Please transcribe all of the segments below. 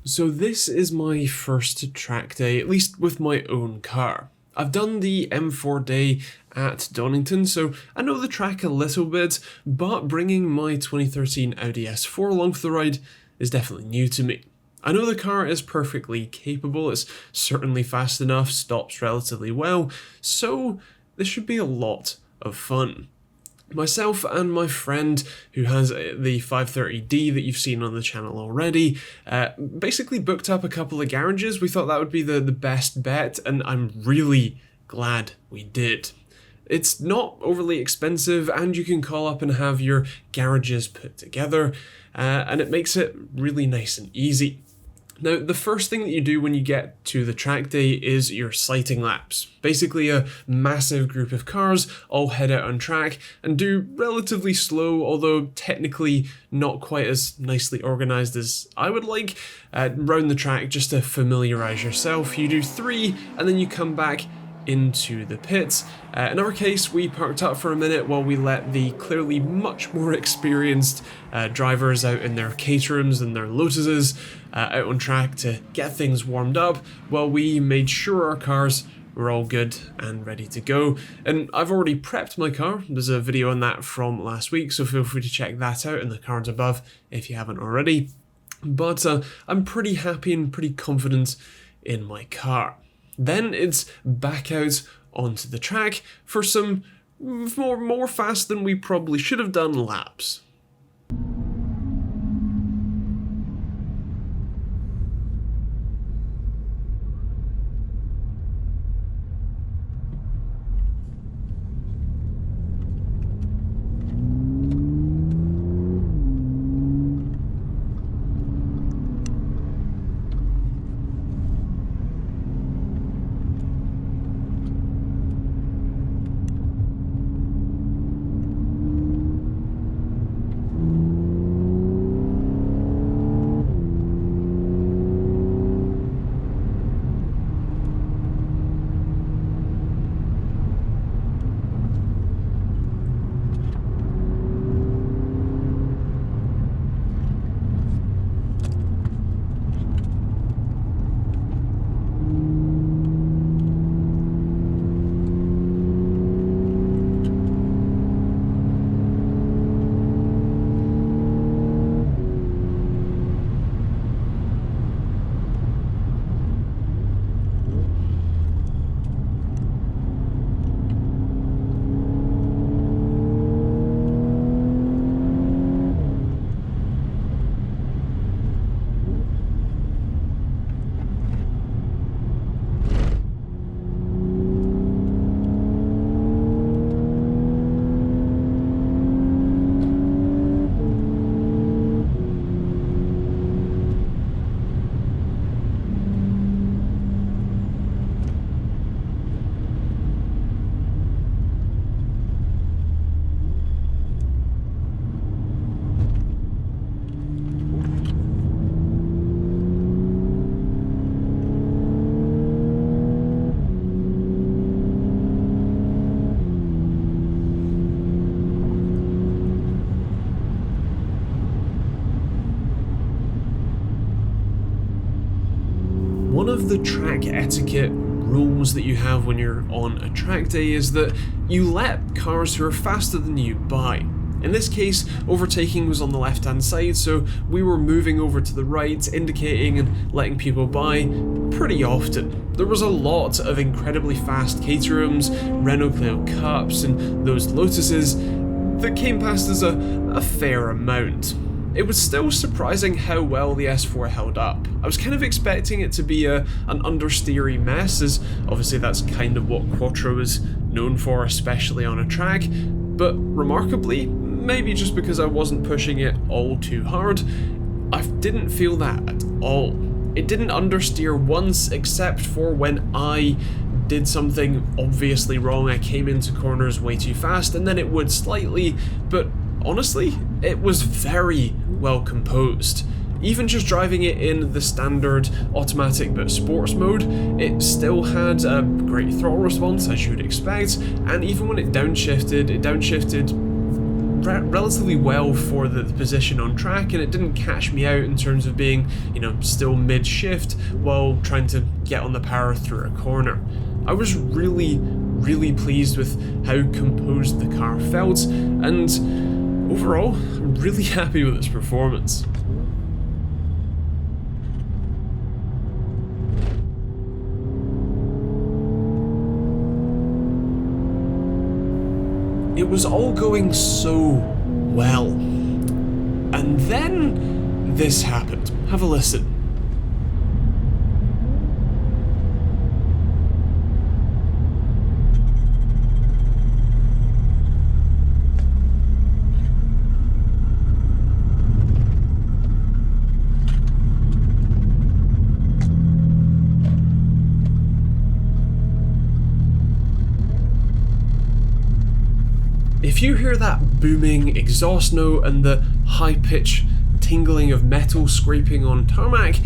So this is my first track day, at least with my own car. I've done the M4 day at Donington, so I know the track a little bit, but bringing my 2013 Audi S4 along for the ride is definitely new to me. I know the car is perfectly capable, it's certainly fast enough, stops relatively well, so this should be a lot of fun. Myself and my friend, who has the 530D that you've seen on the channel already, basically booked up a couple of garages. We thought that would be the best bet, and I'm really glad we did. It's not overly expensive, and you can call up and have your garages put together, and it makes it really nice and easy. Now, the first thing that you do when you get to the track day is your sighting laps. Basically a massive group of cars all head out on track and do relatively slow, although technically not quite as nicely organised as I would like, round the track just to familiarise yourself. You do 3 and then you come back into the pits. In our case, we parked up for a minute while we let the clearly much more experienced drivers out in their Caterhams and their Lotuses out on track to get things warmed up, while we made sure our cars were all good and ready to go. And I've already prepped my car. There's a video on that from last week, so feel free to check that out in the cards above if you haven't already. But I'm pretty happy and pretty confident in my car. Then it's back out onto the track for some more fast than we probably should have done laps. One of the track etiquette rules that you have when you're on a track day is that you let cars who are faster than you by. In this case, overtaking was on the left-hand side, so we were moving over to the right, indicating and letting people by pretty often. There was a lot of incredibly fast Caterhams, Renault Clio Cups, and those Lotuses that came past us a fair amount. It was still surprising how well the S4 held up. I was kind of expecting it to be an understeery mess, as obviously that's kind of what Quattro is known for, especially on a track, but remarkably, maybe just because I wasn't pushing it all too hard, I didn't feel that at all. It didn't understeer once, except for when I did something obviously wrong. I came into corners way too fast, and then it would slightly, but honestly, it was very well composed. Even just driving it in the standard automatic but sports mode, it still had a great throttle response, as you would expect, and even when it downshifted relatively well for the position on track, and it didn't catch me out in terms of being, still mid-shift while trying to get on the power through a corner. I was really, really pleased with how composed the car felt, and overall, I'm really happy with its performance. It was all going so well. And then this happened. Have a listen. If you hear that booming exhaust note and the high-pitched tingling of metal scraping on tarmac,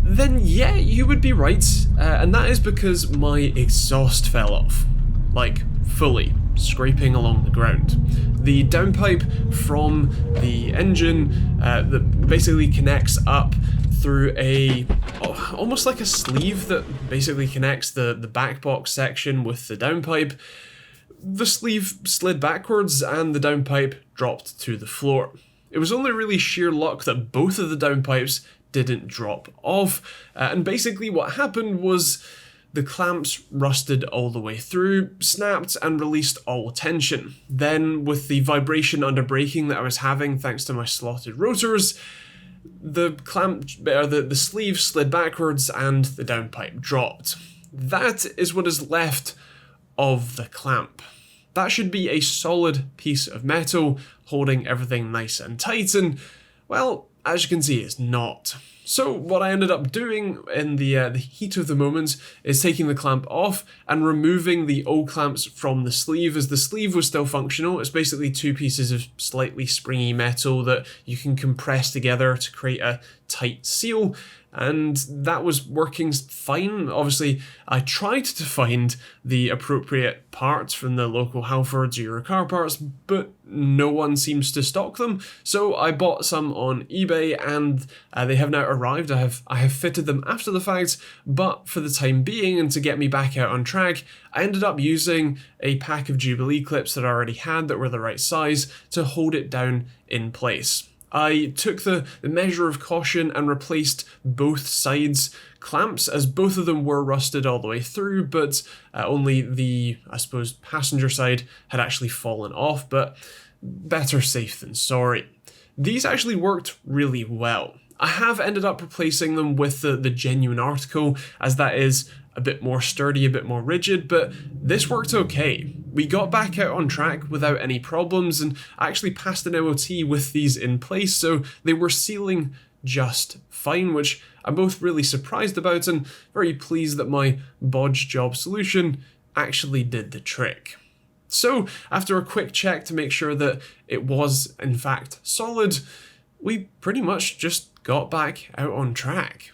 then yeah, you would be right, and that is because my exhaust fell off. Like, fully, scraping along the ground. The downpipe from the engine that basically connects up through almost like a sleeve that basically connects the back box section with the downpipe. The sleeve slid backwards and the downpipe dropped to the floor. It was only really sheer luck that both of the downpipes didn't drop off, and basically what happened was the clamps rusted all the way through, snapped and released all tension. Then, with the vibration under braking that I was having thanks to my slotted rotors, the sleeve slid backwards and the downpipe dropped. That is what is left of the clamp. That should be a solid piece of metal holding everything nice and tight, and well, as you can see, it's not. So what I ended up doing in the heat of the moment is taking the clamp off and removing the old clamps from the sleeve, as the sleeve was still functional. It's basically two pieces of slightly springy metal that you can compress together to create a tight seal, and that was working fine. Obviously, I tried to find the appropriate parts from the local Halfords or Eurocar parts, but no one seems to stock them. So I bought some on eBay, and they have now arrived. I have fitted them after the fact, but for the time being, and to get me back out on track, I ended up using a pack of Jubilee clips that I already had that were the right size to hold it down in place. I took the measure of caution and replaced both sides clamps, as both of them were rusted all the way through, but only the, I suppose, passenger side had actually fallen off, but better safe than sorry. These actually worked really well. I have ended up replacing them with the genuine article, as that is a bit more sturdy, a bit more rigid, but this worked okay. We got back out on track without any problems and actually passed an MOT with these in place, so they were sealing just fine, which I'm both really surprised about and very pleased that my bodge job solution actually did the trick. So, after a quick check to make sure that it was in fact solid, we pretty much just got back out on track.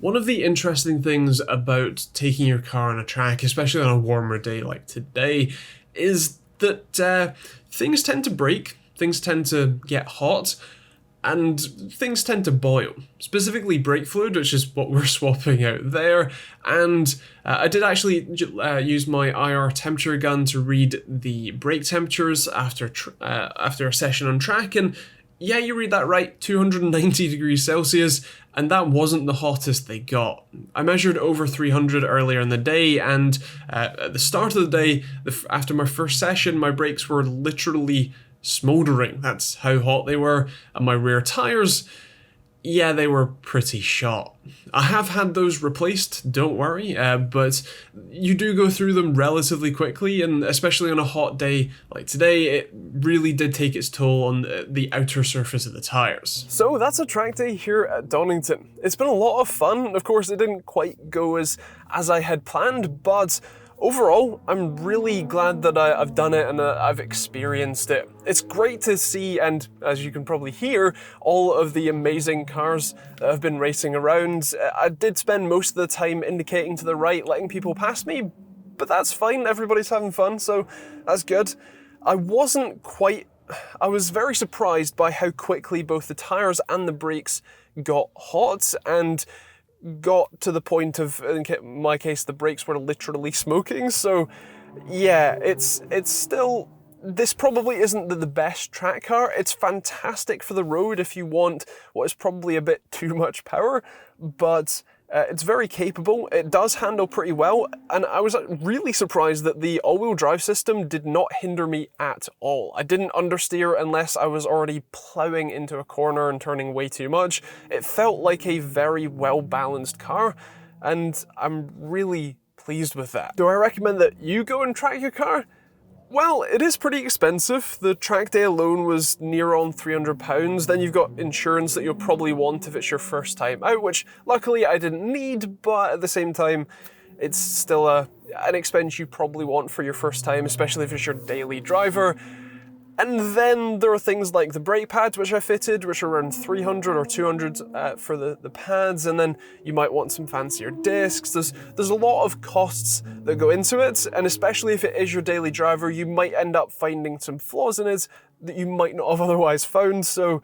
One of the interesting things about taking your car on a track, especially on a warmer day like today, is that things tend to break, things tend to get hot, and things tend to boil, specifically brake fluid, which is what we're swapping out there. And I did actually use my IR temperature gun to read the brake temperatures after a session on track, and yeah, you read that right, 290 degrees Celsius, and that wasn't the hottest they got. I measured over 300 earlier in the day, and at the start of the day, after my first session, my brakes were literally smouldering. That's how hot they were. And my rear tires, yeah, they were pretty shot. I have had those replaced, don't worry, but you do go through them relatively quickly, and especially on a hot day like today, it really did take its toll on the outer surface of the tires. So that's a track day here at Donington. It's been a lot of fun. Of course, it didn't quite go as I had planned, but overall, I'm really glad that I've done it and I've experienced it. It's great to see, and as you can probably hear, all of the amazing cars that have been racing around. I did spend most of the time indicating to the right, letting people pass me, but that's fine, everybody's having fun, so that's good. I was very surprised by how quickly both the tires and the brakes got hot, and got to the point of, in my case, the brakes were literally smoking. So yeah, it's still, this probably isn't the best track car. It's fantastic for the road if you want what is probably a bit too much power, but it's very capable. It does handle pretty well, and I was really surprised that the all-wheel drive system did not hinder me at all. I didn't understeer unless I was already ploughing into a corner and turning way too much. It felt like a very well-balanced car, and I'm really pleased with that. Do I recommend that you go and track your car? Well, it is pretty expensive. The track day alone was near on £300. Then you've got insurance that you'll probably want if it's your first time out, which luckily I didn't need, but at the same time, it's still an expense you probably want for your first time, especially if it's your daily driver. And then there are things like the brake pads, which I fitted, which are around 300 or 200 for the pads, and then you might want some fancier discs. There's a lot of costs that go into it, and especially if it is your daily driver, you might end up finding some flaws in it that you might not have otherwise found, so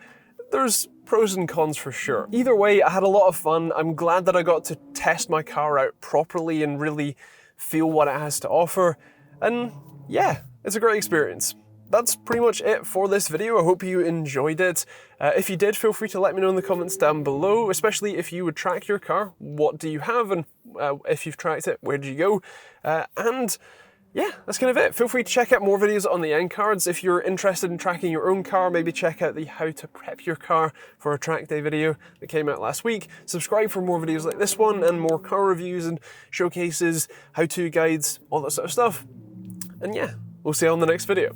there's pros and cons for sure. Either way, I had a lot of fun. I'm glad that I got to test my car out properly and really feel what it has to offer, and yeah, it's a great experience. That's pretty much it for this video. I hope you enjoyed it. If you did, feel free to let me know in the comments down below, especially if you would track your car. What do you have? And if you've tracked it, where did you go? And yeah, that's kind of it. Feel free to check out more videos on the end cards. If you're interested in tracking your own car, maybe check out the how to prep your car for a track day video that came out last week. Subscribe for more videos like this one and more car reviews and showcases, how-to guides, all that sort of stuff. And yeah, we'll see you on the next video.